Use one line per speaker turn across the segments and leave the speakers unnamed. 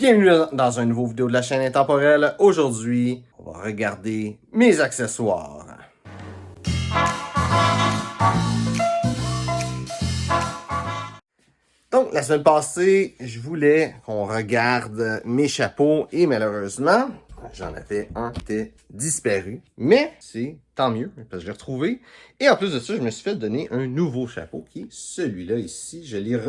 Bienvenue dans une nouvelle vidéo de la chaîne Intemporelle. Aujourd'hui, on va regarder mes accessoires. Donc, la semaine passée, je voulais qu'on regarde mes chapeaux et malheureusement, j'en avais un qui était disparu. Mais c'est tant mieux, parce que je l'ai retrouvé. Et en plus de ça, je me suis fait donner un nouveau chapeau qui est celui-là ici.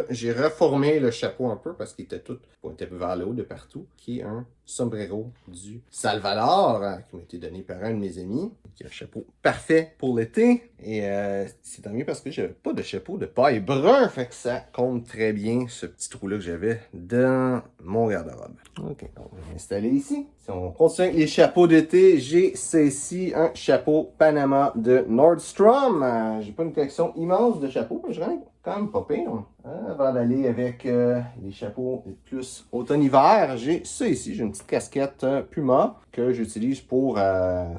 J'ai reformé le chapeau un peu parce qu'il était tout pointé vers le haut de partout. Qui est un sombrero du Salvador qui m'a été donné par un de mes amis. Qui est un chapeau parfait pour l'été. Et c'est tant mieux parce que j'avais pas de chapeau de paille brun. Fait que ça compte très bien ce petit trou-là que j'avais dans mon garde-robe. Ok, donc je vais m'installer ici. Si on continue avec les chapeaux d'été, j'ai ici un chapeau Panama de Nordstrom. J'ai pas une collection immense de chapeaux, mais je rends quand même pas pire. Avant d'aller avec les chapeaux plus automne-hiver, j'ai ça ici. J'ai une petite casquette Puma que j'utilise pour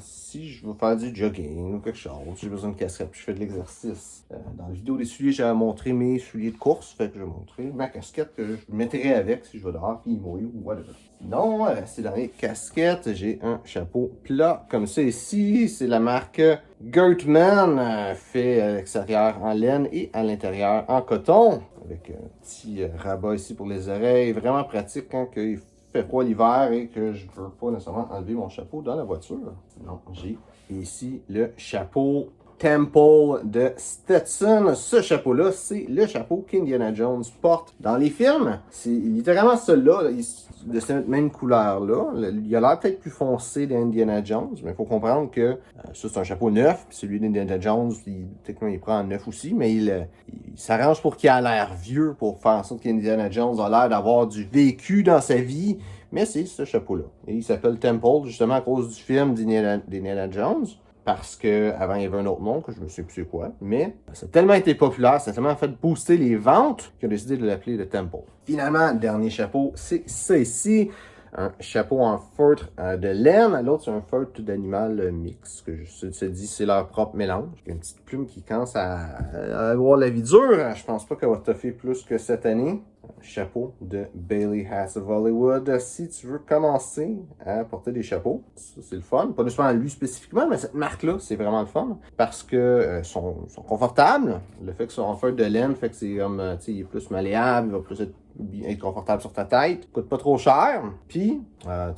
si je veux faire du jogging ou quelque chose. J'ai besoin de casquette puis je fais de l'exercice. Dans la vidéo des souliers, j'avais montré mes souliers de course. Fait que je vais montrer ma casquette que je mettrai avec si je vais dehors puis mouiller ou whatever. Sinon, c'est dans les casquettes, j'ai un chapeau plat comme ça ici. C'est la marque Gertman, fait à l'extérieur en laine et à l'intérieur en coton. Avec un petit rabat ici pour les oreilles. Vraiment pratique quand il fait froid l'hiver et que je ne veux pas nécessairement enlever mon chapeau dans la voiture. Non, j'ai ici le chapeau Temple de Stetson. Ce chapeau-là, c'est le chapeau qu'Indiana Jones porte dans les films. C'est littéralement celui-là, de cette même couleur-là. Il a l'air peut-être plus foncé d'Indiana Jones, mais il faut comprendre que ça, c'est un chapeau neuf. Puis celui d'Indiana Jones, techniquement, il prend un neuf aussi, mais il s'arrange pour qu'il ait l'air vieux, pour faire en sorte qu'Indiana Jones a l'air d'avoir du vécu dans sa vie. Mais c'est ce chapeau-là. Et il s'appelle Temple, justement à cause du film d'Indiana Jones. Parce qu'avant, il y avait un autre nom que je ne sais plus c'est quoi. Mais ça a tellement été populaire, ça a tellement fait booster les ventes qu'ils ont décidé de l'appeler le Temple. Finalement, le dernier chapeau, c'est ça ici. Un chapeau en feutre de laine. L'autre, c'est un feutre d'animal mix. Que je te dis, c'est leur propre mélange. Il y a une petite plume qui commence à avoir la vie dure. Je pense pas qu'elle va toffer plus que cette année. Un chapeau de Bailey Haas of Hollywood. Si tu veux commencer à porter des chapeaux, ça c'est le fun. Pas nécessairement lui spécifiquement, mais cette marque-là, c'est vraiment le fun. Parce que sont confortables. Le fait qu'ils sont en feutre de laine fait que c'est comme, tu sais, il est plus malléable, il va plus être confortable sur ta tête. Coûte pas trop cher. Puis,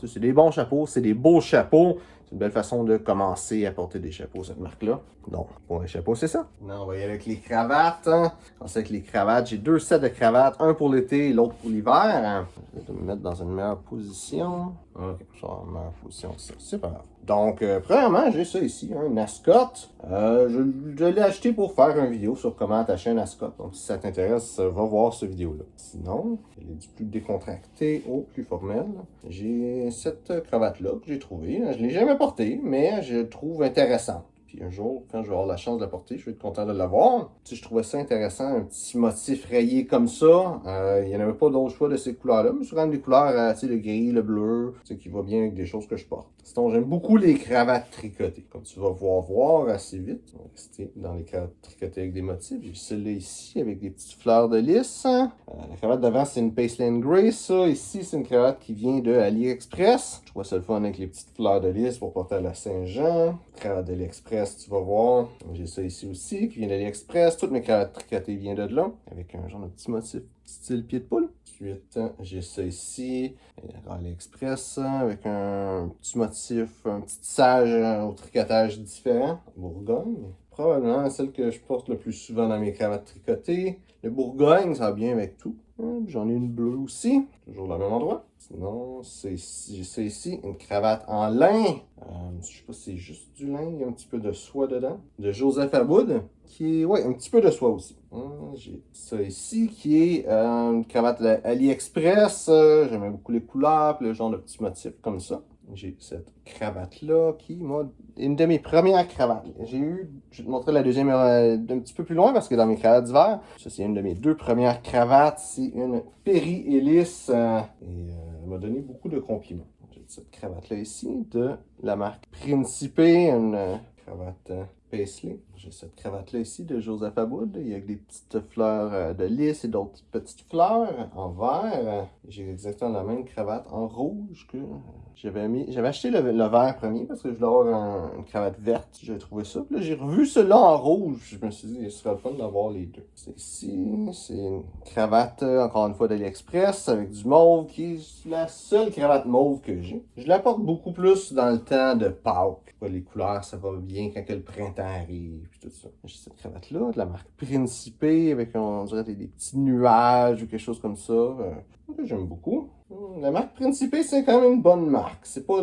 c'est des bons chapeaux, c'est des beaux chapeaux. C'est une belle façon de commencer à porter des chapeaux, cette marque-là. Donc, pour les chapeaux, c'est ça. Non, on va y aller avec les cravates. Commencer avec les cravates. J'ai deux sets de cravates, un pour l'été et l'autre pour l'hiver. Je vais me mettre dans une meilleure position. Ok, je suis en meilleure position, ça. C'est pas grave. Donc, premièrement, j'ai ça ici, un ascot. Je l'ai acheté pour faire une vidéo sur comment attacher un ascot. Donc, si ça t'intéresse, va voir cette vidéo-là. Sinon, il est du plus décontracté au plus formel. J'ai cette cravate-là que j'ai trouvée. Je ne l'ai jamais portée, mais je la trouve intéressante. Puis un jour, quand je vais avoir la chance de la porter, je vais être content de l'avoir. Si je trouvais ça intéressant, un petit motif rayé comme ça. Il n'y en avait pas d'autre choix de ces couleurs-là, mais c'est quand même des couleurs, tu sais, le gris, le bleu, qui va bien avec des choses que je porte. Sinon, j'aime beaucoup les cravates tricotées. Comme tu vas voir assez vite, on va rester dans les cravates tricotées avec des motifs. J'ai celle-là ici avec des petites fleurs de lys. La cravate d'avant, c'est une Paisley Grey. Ça, ici, c'est une cravate qui vient de AliExpress. Je trouve ça le fun avec les petites fleurs de lys pour porter à la Saint-Jean. Cravate d'AliExpress, tu vas voir. J'ai ça ici aussi qui vient d'AliExpress. Toutes mes cravates tricotées viennent de là. Avec un genre de petit motif style pied de poule. Ensuite, j'ai ça ici, AliExpress, avec un petit motif, un petit tissage au tricotage différent. Bourgogne. Probablement celle que je porte le plus souvent dans mes cravates tricotées. Le Bourgogne, ça va bien avec tout. J'en ai une bleue aussi, toujours au même endroit. Sinon, j'ai ça ici, une cravate en lin. Je sais pas si c'est juste du lin, il y a un petit peu de soie dedans. De Joseph Aboud, qui est, ouais, un petit peu de soie aussi. J'ai ça ici, qui est une cravate AliExpress. J'aimais beaucoup les couleurs, puis le genre de petits motifs comme ça. J'ai cette cravate-là qui, moi, est une de mes premières cravates. Je vais te montrer la deuxième un petit peu plus loin parce que dans mes cravates d'hiver, ça c'est une de mes deux premières cravates. C'est une Perry Ellis et elle m'a donné beaucoup de compliments. J'ai cette cravate-là ici de la marque Principe, une cravate Paisley. J'ai cette cravate-là ici de Joseph Aboud. Il y a des petites fleurs de lys et d'autres petites fleurs en vert. J'ai exactement la même cravate en rouge que j'avais mis. J'avais acheté le vert premier parce que je voulais avoir une cravate verte. J'ai trouvé ça. Puis là, j'ai revu celui-là en rouge. Je me suis dit, il serait le fun d'avoir les deux. C'est ici. C'est une cravate, encore une fois, d'AliExpress avec du mauve qui est la seule cravate mauve que j'ai. Je la porte beaucoup plus dans le temps de Pâques. Les couleurs, ça va bien quand le printemps arrive, puis tout ça. J'ai cette cravate-là, de la marque Principe, avec, on dirait, des petits nuages ou quelque chose comme ça, que j'aime beaucoup. La marque Principe, c'est quand même une bonne marque. C'est pas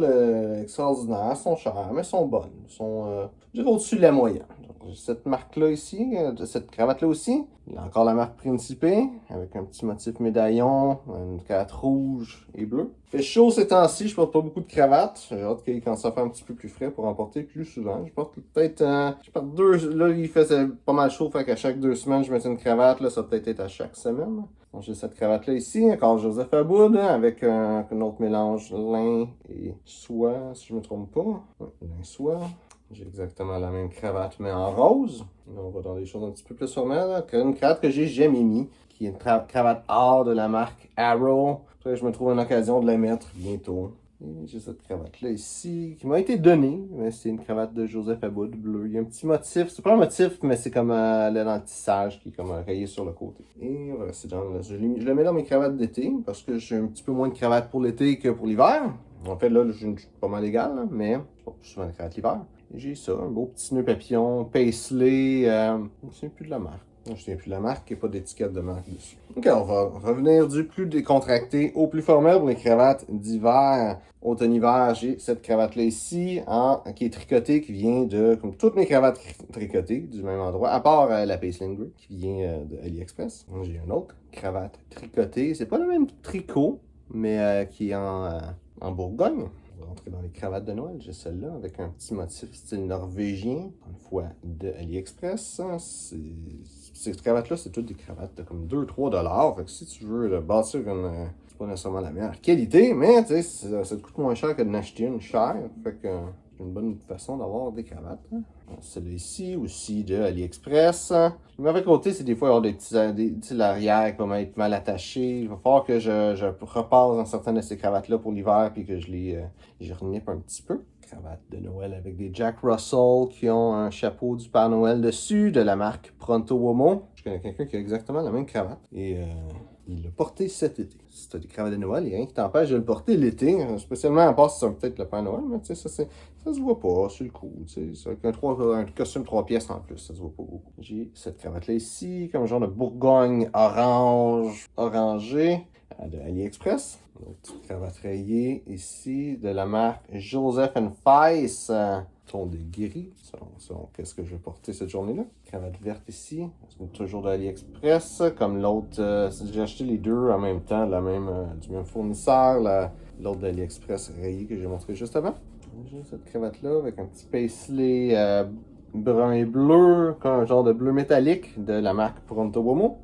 extraordinaire, elles sont chères, mais elles sont bonnes. Elles sont, je dirais, au-dessus de la moyenne. J'ai cette marque-là ici, cette cravate-là aussi. Il y a encore la marque Principe, avec un petit motif médaillon, une cravate rouge et bleue. Il fait chaud ces temps-ci, je porte pas beaucoup de cravates. J'ai hâte qu'il commence à faire un petit peu plus frais pour en porter plus souvent. Je porte peut-être, là il faisait pas mal chaud, fait qu'à chaque 2 semaines, je mettais une cravate, là ça va peut-être être à chaque semaine. Donc j'ai cette cravate-là ici, encore Joseph Aboud, avec un autre mélange lin et soie, si je me trompe pas. Ouais, lin-soie. J'ai exactement la même cravate, mais en rose. On va dans des choses un petit peu plus formelles. Une cravate que j'ai jamais mis, qui est une cravate hors de la marque Arrow. Après, je me trouve une occasion de la mettre bientôt. Et j'ai cette cravate-là ici, qui m'a été donnée, mais c'est une cravate de Joseph Aboud bleu. Il y a un petit motif, c'est pas un motif, mais c'est comme là dans le tissage qui est comme rayé sur le côté. Et voilà, c'est je le mets dans mes cravates d'été, parce que j'ai un petit peu moins de cravates pour l'été que pour l'hiver. En fait, là, je suis pas mal égal, là, mais je porte souvent des cravates l'hiver. J'ai ça, un beau petit nœud papillon, paisley, je ne me souviens plus de la marque. Je ne me souviens plus de la marque, il n'y a pas d'étiquette de marque dessus. Ok, on va revenir du plus décontracté au plus formel pour les cravates d'hiver. Automne-hiver, j'ai cette cravate-là ici, qui est tricotée, qui vient de, comme toutes mes cravates tricotées, du même endroit, à part la Paisley Grey, qui vient de AliExpress. J'ai une autre cravate tricotée, c'est pas le même tricot, mais qui est en Bourgogne. On va rentrer dans les cravates de Noël. J'ai celle-là avec un petit motif style norvégien, une fois de AliExpress. Ces cravates-là, c'est toutes des cravates de comme 2-3$. Fait que si tu veux bâtir c'est pas nécessairement la meilleure qualité, mais tu sais, ça te coûte moins cher que d'en acheter une chère. Fait que c'est une bonne façon d'avoir des cravates. Celle-là ici aussi de AliExpress. Le mauvais côté, c'est des fois avoir des petits l'arrière qui vont être mal attachés. Il va falloir que je repasse dans certaines de ces cravates-là pour l'hiver puis que je renippe un petit peu. Cravate de Noël avec des Jack Russell qui ont un chapeau du Père Noël dessus de la marque Pronto Uomo. Je connais quelqu'un qui a exactement la même cravate et il l'a porté cet été. Si tu as des cravates de Noël, il n'y a rien qui t'empêche de le porter l'été, spécialement à part si c'est peut-être le Père Noël, mais tu sais, ça se voit pas sur le coup. Tu sais, avec un costume 3 pièces en plus, ça se voit pas beaucoup. J'ai cette cravate-là ici, comme genre de Bourgogne orangé de AliExpress. Une petite cravate rayée ici de la marque Joseph & Feiss. Ton de gris, selon qu'est-ce que je vais porter cette journée-là. Cravate verte ici, c'est toujours de AliExpress, comme l'autre, j'ai acheté les deux en même temps, du même fournisseur, l'autre d'AliExpress rayé que j'ai montré juste avant. J'ai cette cravate-là avec un petit paisley brun et bleu, comme un genre de bleu métallique de la marque Pronto Uomo.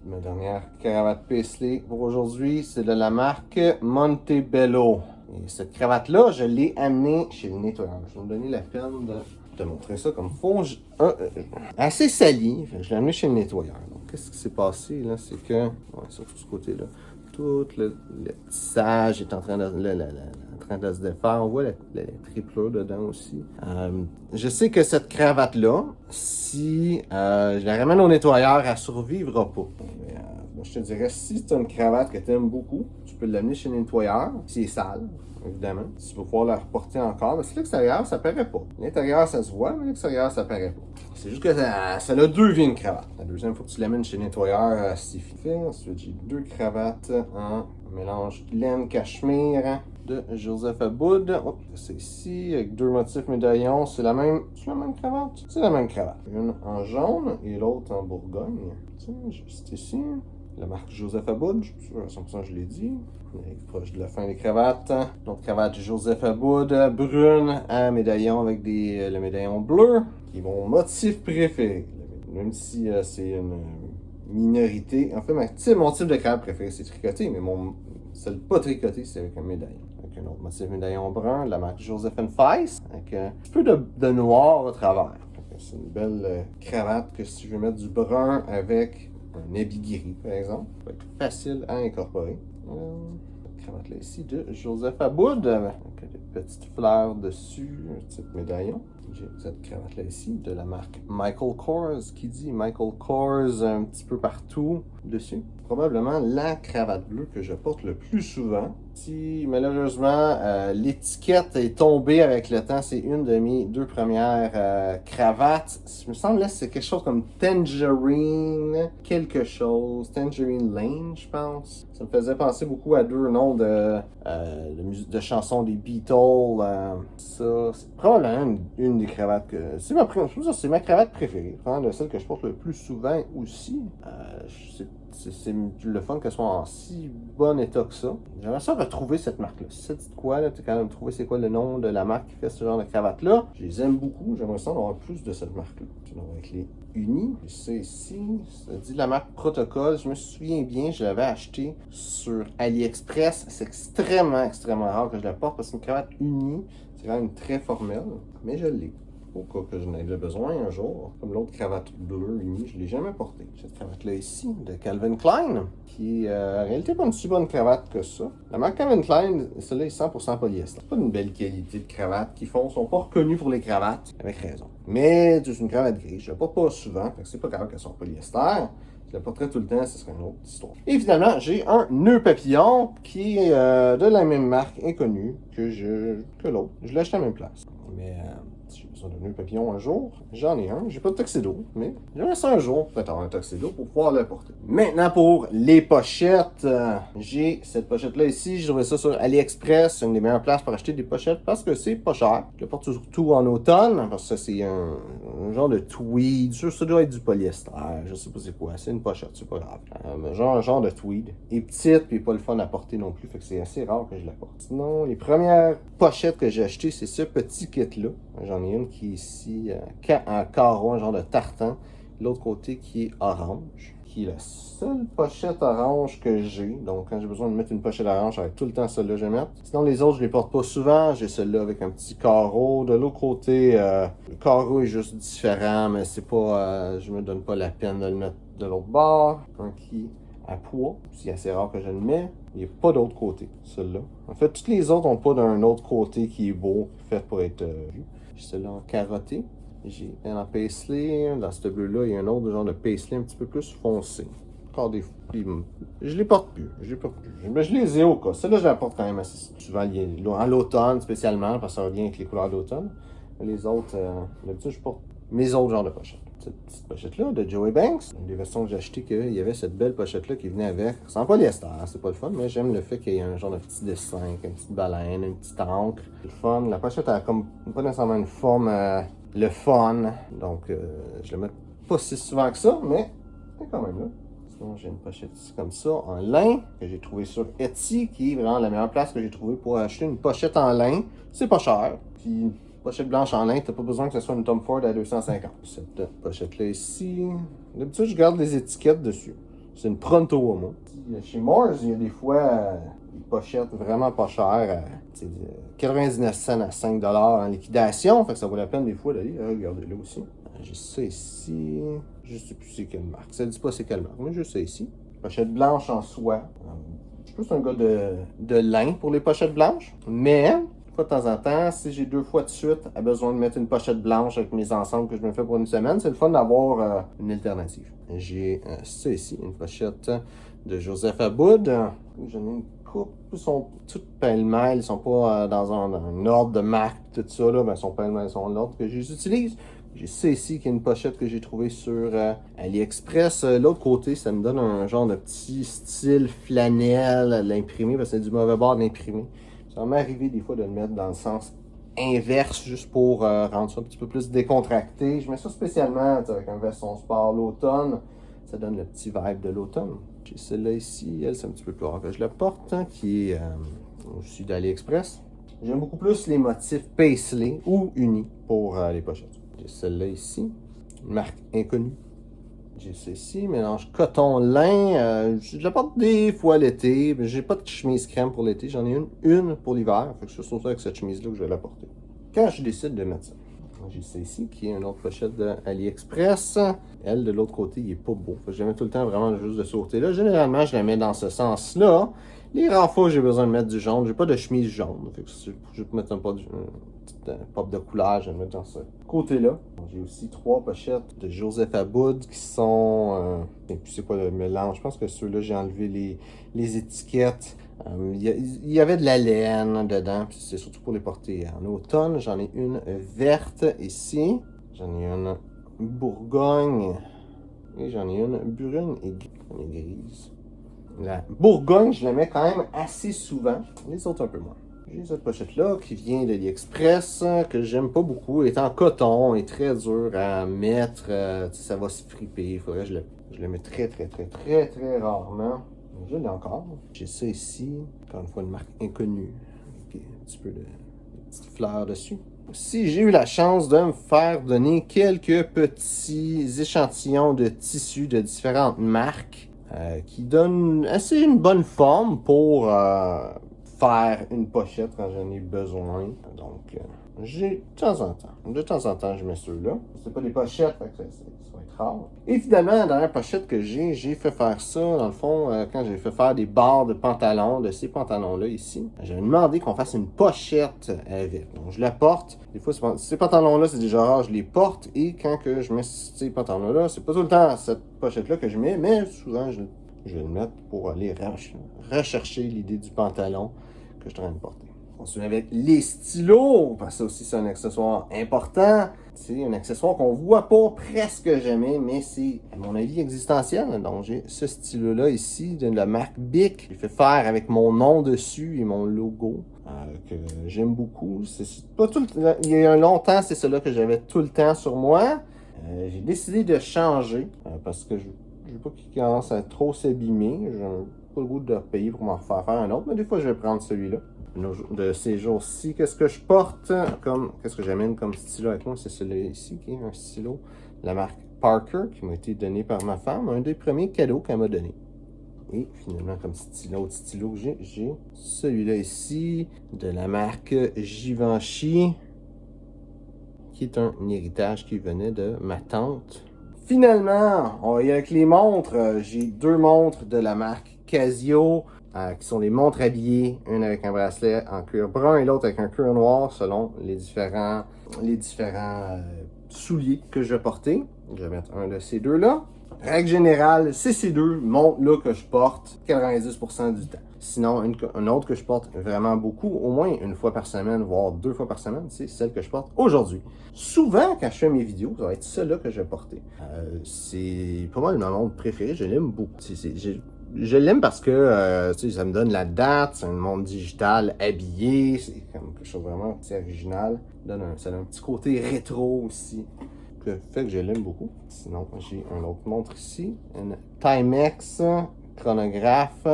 Ma dernière cravate paisley pour aujourd'hui, c'est de la marque Montebello. Et cette cravate-là, je l'ai amenée chez le nettoyeur. Je vais me donner la peine de montrer ça comme faut. Assez sali. Je l'ai amenée chez le nettoyeur. Donc, qu'est-ce qui s'est passé là? C'est que, surtout ce côté-là, tout le tissage est en train de se défaire. On voit la triplure dedans aussi. Je sais que cette cravate-là, si je la ramène au nettoyeur, elle ne survivra pas. Je te dirais, si tu as une cravate que tu aimes beaucoup, tu peux l'amener chez le nettoyeur. Si c'est sale, évidemment. Tu vas pouvoir la reporter encore. Mais si l'extérieur, ça paraît pas. L'intérieur, ça se voit, mais l'extérieur, ça paraît pas. C'est juste que ça a deux vies, une cravate. La deuxième fois que tu l'amènes chez le nettoyeur, c'est fait. Ensuite, j'ai deux cravates en mélange laine cachemire de Joseph Aboud. Oh, c'est ici, avec deux motifs médaillons. C'est la même cravate? C'est la même cravate. Une en jaune et l'autre en Bourgogne. Tiens, juste ici. La marque Joseph Aboud, je suis sûr à 100% je l'ai dit. On est proche de la fin des cravates. Donc cravate Joseph Aboud, brune, à médaillon avec le médaillon bleu, qui est mon motif préféré. Même si c'est une minorité. En fait, mon type de cravate préféré, c'est tricoté, mais celle pas tricotée, c'est avec un médaillon. Avec un autre motif médaillon brun, la marque Joseph & Feiss, avec un peu de noir au travers. C'est une belle cravate que si je veux mettre du brun avec un habit gris, par exemple, ça va être facile à incorporer. Cette cravate-là ici de Joseph Aboud, avec des petites fleurs dessus, un petit médaillon. J'ai cette cravate-là ici de la marque Michael Kors, qui dit Michael Kors un petit peu partout dessus. Probablement la cravate bleue que je porte le plus souvent. Si malheureusement l'étiquette est tombée avec le temps, c'est une de mes deux premières cravates. Il me semble que c'est quelque chose comme Tangerine, quelque chose. Tangerine Lane, je pense. Ça me faisait penser beaucoup à deux noms de chansons des Beatles. Ça, c'est probablement une des cravates que... C'est ma cravate préférée. Vraiment, celle que je porte le plus souvent aussi. C'est le fun qu'elle soit en si bon état que ça. J'aimerais ça retrouver cette marque-là. Si ça dit quoi, là, tu as quand même trouvé c'est quoi le nom de la marque qui fait ce genre de cravate-là. Je les aime beaucoup. J'aimerais ça en avoir plus de cette marque-là. Avec les Uni, ça ici, ça dit la marque Protocol. Je me souviens bien, je l'avais acheté sur AliExpress. C'est extrêmement rare que je la porte parce qu'une cravate Uni, c'est quand même très formelle. Mais je l'ai. Au cas que j'en ai besoin un jour. Comme l'autre cravate bleue unie, je ne l'ai jamais portée. Cette cravate-là ici, de Calvin Klein, qui est en réalité pas une si bonne cravate que ça. La marque Calvin Klein, celle-là est 100% polyester. C'est pas une belle qualité de cravate qu'ils font. Ils sont pas reconnus pour les cravates, avec raison. Mais c'est une cravate grise. Je la porte pas souvent, fait que c'est pas grave qu'elle soit polyester. Je la porterais tout le temps, ce serait une autre histoire. Et finalement, j'ai un nœud papillon qui est de la même marque inconnue que l'autre. Je l'ai acheté à la même place. Mais si j'ai besoin d'un nœud papillon un jour, j'en ai un. J'ai pas de tuxedo, mais j'aimerais ça un jour, peut-être avoir un tuxedo pour pouvoir le porter. Maintenant pour les pochettes, j'ai cette pochette-là ici. J'ai trouvé ça sur AliExpress. C'est une des meilleures places pour acheter des pochettes parce que c'est pas cher. Je le porte surtout en automne parce que c'est un genre de tweed. Ça doit être du polyester. Je sais pas c'est quoi. C'est une pochette, c'est pas grave. Un genre de tweed. Elle est petite puis pas le fun à porter non plus. Fait que c'est assez rare que je la porte. Sinon, les premières pochettes que j'ai achetées, c'est ce petit kit-là. J'en ai une qui est ici en carreau, un genre de tartan. L'autre côté qui est orange, qui est la seule pochette orange que j'ai. Donc quand j'ai besoin de mettre une pochette orange, avec tout le temps celle-là je vais mettre. Sinon les autres je les porte pas souvent. J'ai celle-là avec un petit carreau. De l'autre côté, le carreau est juste différent, mais c'est pas, je me donne pas la peine de le mettre de l'autre bord. Un qui à poids, c'est assez rare que je le mets. Il n'y a pas d'autre côté, celui-là. En fait, toutes les autres n'ont pas d'un autre côté qui est beau, fait pour être vu. J'ai celui-là en carotté. J'ai un en paisley. Dans ce bleu-là, il y a un autre genre de paisley un petit peu plus foncé. Encore des fois. Je les porte plus. Mais je les ai au cas. Celle-là, je la porte quand même assez souvent en l'automne, spécialement, parce que ça revient avec les couleurs d'automne. Les autres, d'habitude, je porte mes autres genres de pochettes. Cette petite pochette-là de Joey Banks. Une des versions que j'ai achetées, qu'il y avait cette belle pochette-là qui venait avec. Sans polyester, c'est pas le fun, mais j'aime le fait qu'il y ait un genre de petit dessin, une petite baleine, une petite encre. C'est le fun. La pochette a comme pas nécessairement une forme le fun. Donc je le mets pas si souvent que ça, mais c'est quand même là. Sinon, j'ai une pochette ici comme ça, en lin, que j'ai trouvé sur Etsy, qui est vraiment la meilleure place que j'ai trouvé pour acheter une pochette en lin. C'est pas cher. Puis pochette blanche en lin, t'as pas besoin que ce soit une Tom Ford à 250. Cette pochette-là ici, d'habitude, je garde les étiquettes dessus. C'est une Pronto à moi. Chez Mars, il y a des fois des pochettes vraiment pas chères, 99 cents à 5$ en liquidation. Fait que ça vaut la peine des fois d'aller regarder là aussi. J'ai ça ici. Je sais plus c'est quelle marque. Ça dit pas c'est quelle marque, mais j'ai ça ici. Pochette blanche en soie. Je suis plus un gars de lin pour les pochettes blanches, mais de temps en temps, si j'ai 2 fois de suite à besoin de mettre une pochette blanche avec mes ensembles que je me fais pour une semaine, c'est le fun d'avoir une alternative. J'ai ça ici, une pochette de Joseph Aboud. J'en ai une couple, ils sont toutes pêle-mêle, ils sont pas dans un ordre de marque, tout ça, là, mais ils sont pêle-mêle, ils sont l'ordre que j'utilise. J'ai ça ici qui est une pochette que j'ai trouvée sur AliExpress. L'autre côté, ça me donne un genre de petit style flanelle à l'imprimé, parce que c'est du mauvais bord de l'imprimé. Ça va m'arriver des fois de le mettre dans le sens inverse, juste pour rendre ça un petit peu plus décontracté. Je mets ça spécialement avec un veston sport l'automne. Ça donne le petit vibe de l'automne. J'ai celle-là ici, elle c'est un petit peu plus rare que je la porte, qui est aussi d'AliExpress. J'aime beaucoup plus les motifs paisley ou unis pour les pochettes. J'ai celle-là ici, une marque inconnue. J'ai celle-ci, mélange coton-lin. Je la porte des fois l'été, mais j'ai pas de chemise crème pour l'été. J'en ai une pour l'hiver. Fait que c'est surtout avec cette chemise-là que je vais la porter. Quand je décide de mettre ça. J'ai ça ici, qui est une autre pochette de AliExpress. Elle, de l'autre côté, il est pas beau. Je la mets tout le temps vraiment juste de ce côté-là. Généralement, je la mets dans ce sens-là. Les rares fois, j'ai besoin de mettre du jaune. J'ai pas de chemise jaune. Fait que je vais mettre un pop de couleur, je vais le mettre dans ce côté-là. J'ai aussi 3 pochettes de Joseph Aboud qui sont... et puis c'est quoi le mélange? Je pense que ceux-là, j'ai enlevé les étiquettes. Il y avait de la laine dedans, puis c'est surtout pour les porter en automne. J'en ai une verte ici. J'en ai une Bourgogne. Et j'en ai une brune et grise. La Bourgogne, je la mets quand même assez souvent. Les autres un peu moins. J'ai cette pochette-là qui vient de l'AliExpress, que j'aime pas beaucoup. Elle est en coton, est très dur à mettre. Ça va se friper. Il faudrait que je le mette très rarement. Je l'ai encore. J'ai ça ici. Encore une fois, une marque inconnue. Avec un petit peu de petites fleurs dessus. Si j'ai eu la chance de me faire donner quelques petits échantillons de tissus de différentes marques qui donnent assez une bonne forme pour faire une pochette quand j'en ai besoin. Donc, j'ai de temps en temps, je mets ceux-là. C'est pas des pochettes, fait que ça va être rare. Et finalement, la dernière pochette que j'ai fait faire ça, dans le fond, quand j'ai fait faire des barres de pantalons, de ces pantalons-là ici. J'avais demandé qu'on fasse une pochette avec. Donc, je la porte. Des fois, ces pantalons-là, c'est déjà rare, je les porte. Et quand que je mets ces pantalons-là, c'est pas tout le temps cette pochette-là que je mets, mais souvent, je vais le mettre pour aller rechercher l'idée du pantalon que je suis en train de porter. On se met avec les stylos, parce que ça aussi c'est un accessoire important. C'est un accessoire qu'on voit pas presque jamais, mais c'est, à mon avis, existentiel. Donc j'ai ce stylo-là ici, de la marque Bic. Je l'ai fait faire avec mon nom dessus et mon logo, que j'aime beaucoup. C'est pas tout il y a un longtemps, c'est celui-là que j'avais tout le temps sur moi. J'ai décidé de changer, parce que je veux pas qu'il commence à trop s'abîmer. J'ai pas le goût de repayer pour m'en faire un autre, mais des fois je vais prendre celui-là. De ces jours-ci, qu'est-ce que je porte qu'est-ce que j'amène comme stylo avec moi? C'est celui-là ici qui est un stylo de la marque Parker qui m'a été donné par ma femme, un des premiers cadeaux qu'elle m'a donné. Et finalement, comme stylo, j'ai celui-là ici de la marque Givenchy, qui est un héritage qui venait de ma tante. Finalement, on va y aller avec les montres. J'ai 2 montres de la marque Casio, qui sont des montres habillées, une avec un bracelet en cuir brun et l'autre avec un cuir noir selon les différents souliers que je vais porter. Je vais mettre un de ces deux-là. Règle générale, c'est ces 2 montres-là que je porte 90% du temps. Sinon, une autre que je porte vraiment beaucoup, au moins une fois par semaine, voire 2 fois par semaine, c'est celle que je porte aujourd'hui. Souvent, quand je fais mes vidéos, ça va être celle-là que je vais porter. C'est pas mal ma montre préférée, je l'aime beaucoup. Je l'aime parce que ça me donne la date, c'est une montre digitale habillée, c'est comme quelque chose vraiment assez original. Ça donne un petit côté rétro aussi, que fait que je l'aime beaucoup. Sinon, j'ai une autre montre ici, une Timex chronographe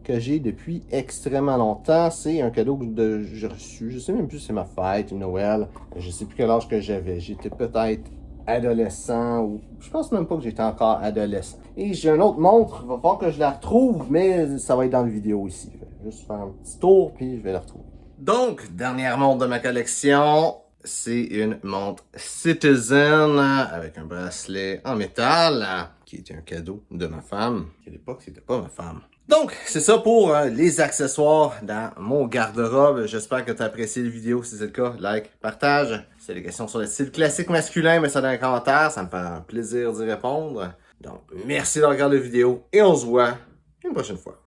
que j'ai depuis extrêmement longtemps. C'est un cadeau que j'ai reçu, je sais même plus si c'est ma fête, Noël, je sais plus quel âge que j'avais. J'étais peut-être adolescent ou je pense même pas que j'étais encore adolescent. Et j'ai une autre montre, il va falloir que je la retrouve, mais ça va être dans la vidéo ici. Je vais juste faire un petit tour puis je vais la retrouver. Donc, dernière montre de ma collection, c'est une montre Citizen avec un bracelet en métal qui était un cadeau de ma femme. À l'époque, c'était pas ma femme. Donc, c'est ça pour les accessoires dans mon garde-robe. J'espère que tu as apprécié la vidéo. Si c'est le cas, like, partage. Si tu as des questions sur le style classique masculin, mets ça dans les commentaires. Ça me fait un plaisir d'y répondre. Donc, merci d'avoir regardé la vidéo et on se voit une prochaine fois.